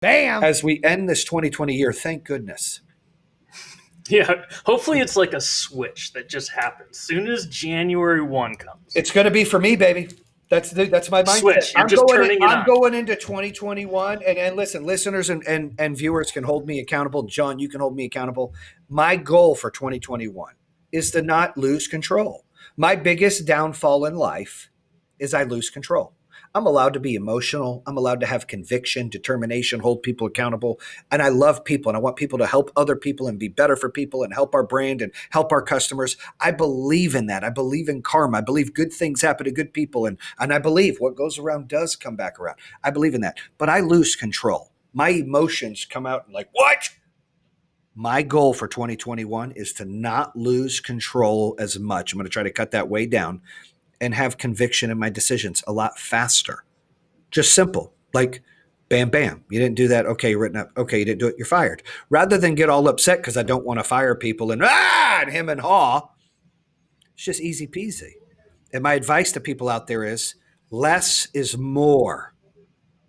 Bam! As we end this 2020 year, thank goodness. Yeah, hopefully it's like a switch that just happens. Soon as January 1 comes. It's going to be for me, baby. That's my mindset. Switch. You're just turning it on. I'm going into 2021. And listen, listeners and viewers can hold me accountable. John, you can hold me accountable. My goal for 2021 is to not lose control. My biggest downfall in life is I lose control. I'm allowed to be emotional. I'm allowed to have conviction, determination, hold people accountable. And I love people and I want people to help other people and be better for people and help our brand and help our customers. I believe in that. I believe in karma. I believe good things happen to good people. And I believe what goes around does come back around. I believe in that. But I lose control. My emotions come out and like, what? My goal for 2021 is to not lose control as much. I'm going to try to cut that way down and have conviction in my decisions a lot faster. Just simple, like bam, bam. You didn't do that. Okay, written up. Okay, you didn't do it. You're fired. Rather than get all upset because I don't want to fire people and him and haw. It's just easy peasy. And my advice to people out there is less is more.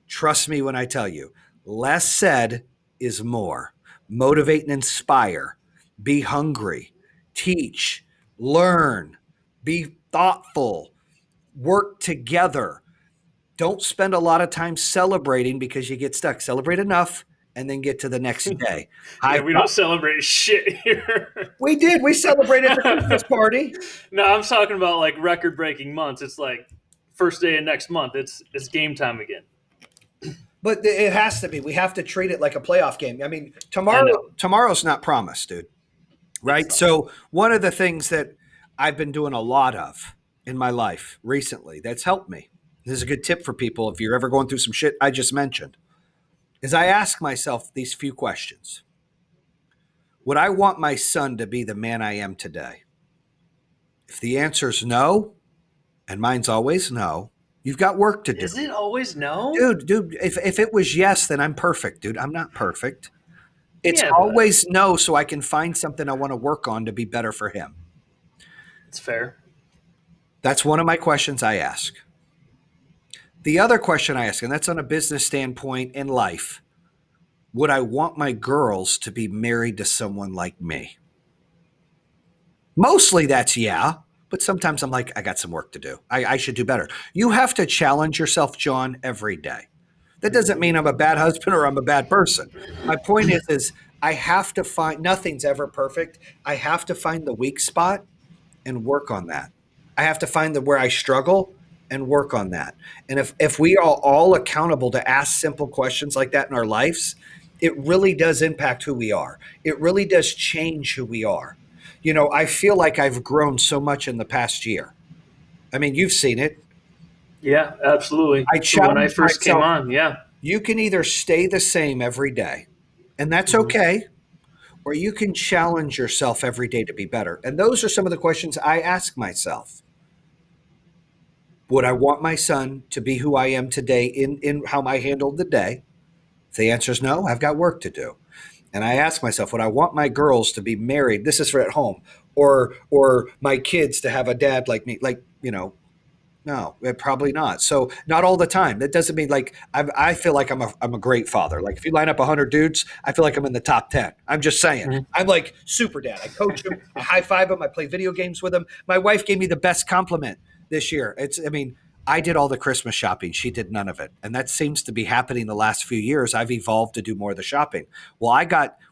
Trust me when I tell you, less said is more. Motivate and inspire. Be hungry. Teach. Learn. Be thoughtful, work together. Don't spend a lot of time celebrating because you get stuck. Celebrate enough and then get to the next day. We don't celebrate shit here. We did. We celebrated the Christmas party. No, I'm talking about like record-breaking months. It's like first day of next month. It's game time again. But it has to be. We have to treat it like a playoff game. I mean, tomorrow's not promised, dude. Right? So one of the things that I've been doing a lot of in my life recently that's helped me. This is a good tip for people if you're ever going through some shit I just mentioned, is I ask myself these few questions. Would I want my son to be the man I am today? If the answer is no, and mine's always no, you've got work to do. Is it always no? Dude, if it was yes, then I'm perfect, dude. I'm not perfect. It's always no, so I can find something I want to work on to be better for him. It's fair. That's one of my questions I ask. The other question I ask, and that's on a business standpoint in life, would I want my girls to be married to someone like me? Mostly that's yeah, but sometimes I'm like, I got some work to do. I should do better. You have to challenge yourself, John, every day. That doesn't mean I'm a bad husband or I'm a bad person. My point is I have to find, nothing's ever perfect. I have to find the weak spot and work on that. I have to find where I struggle and work on that. And if we are all accountable to ask simple questions like that in our lives, it really does impact who we are. It really does change who we are. You know, I feel like I've grown so much in the past year. I mean, you've seen it. Yeah, absolutely. When I first came on, yeah. You can either stay the same every day, and that's okay, or you can challenge yourself every day to be better. And those are some of the questions I ask myself. Would I want my son to be who I am today in how I handled the day? If the answer is no, I've got work to do. And I ask myself, would I want my girls to be married? This is for at home, or my kids to have a dad like me, like, you know, no, probably not. So not all the time. That doesn't mean like I feel like I'm a great father. Like if you line up 100 dudes, I feel like I'm in the top 10. I'm just saying. I'm like super dad. I coach them, I high five them, I play video games with them. My wife gave me the best compliment this year. I did all the Christmas shopping. She did none of it. And that seems to be happening the last few years. I've evolved to do more of the shopping. Well,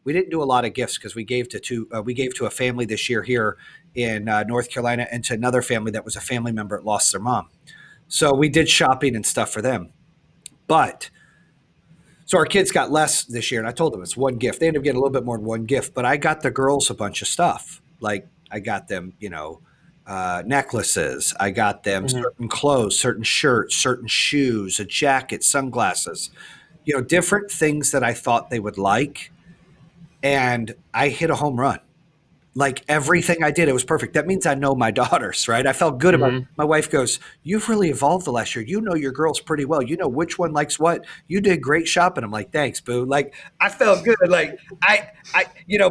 we didn't do a lot of gifts because we gave to a family this year here in North Carolina and to another family that was a family member that lost their mom. So we did shopping and stuff for them. So our kids got less this year, and I told them it's one gift. They ended up getting a little bit more than one gift, but I got the girls a bunch of stuff. Like I got them, necklaces. I got them certain clothes, certain shirts, certain shoes, a jacket, sunglasses, different things that I thought they would like. And I hit a home run. Like everything I did, it was perfect. That means I know my daughters, right? I felt good about it. My wife goes, you've really evolved the last year. You know your girls pretty well. You know which one likes what. You did great shopping. I'm like, thanks, boo. Like I felt good. Like I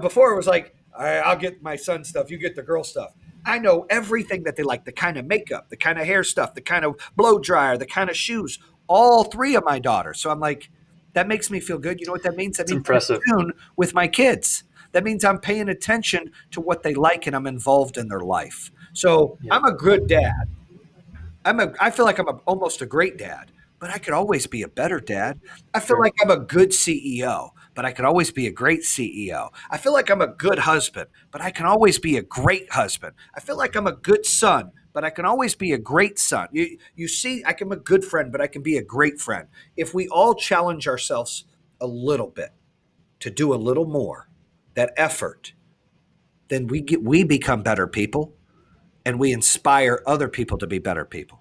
before it was like, all right, I'll get my son stuff. You get the girl stuff. I know everything that they like, the kind of makeup, the kind of hair stuff, the kind of blow dryer, the kind of shoes, all three of my daughters. So I'm like, That makes me feel good. You know what that means? That It's means I'm in impressive. tune with my kids. That means I'm paying attention to what they like and I'm involved in their life. So Yeah, I'm a good dad. I feel like almost a great dad, but I could always be a better dad. I feel sure. like I'm a good CEO, but I could always be a great CEO. I feel like I'm a good husband, but I can always be a great husband. I feel like I'm a good son, but I can always be a great son. You see, I can be a good friend, but I can be a great friend. If we all challenge ourselves a little bit to do a little more, that effort, then we become better people and we inspire other people to be better people.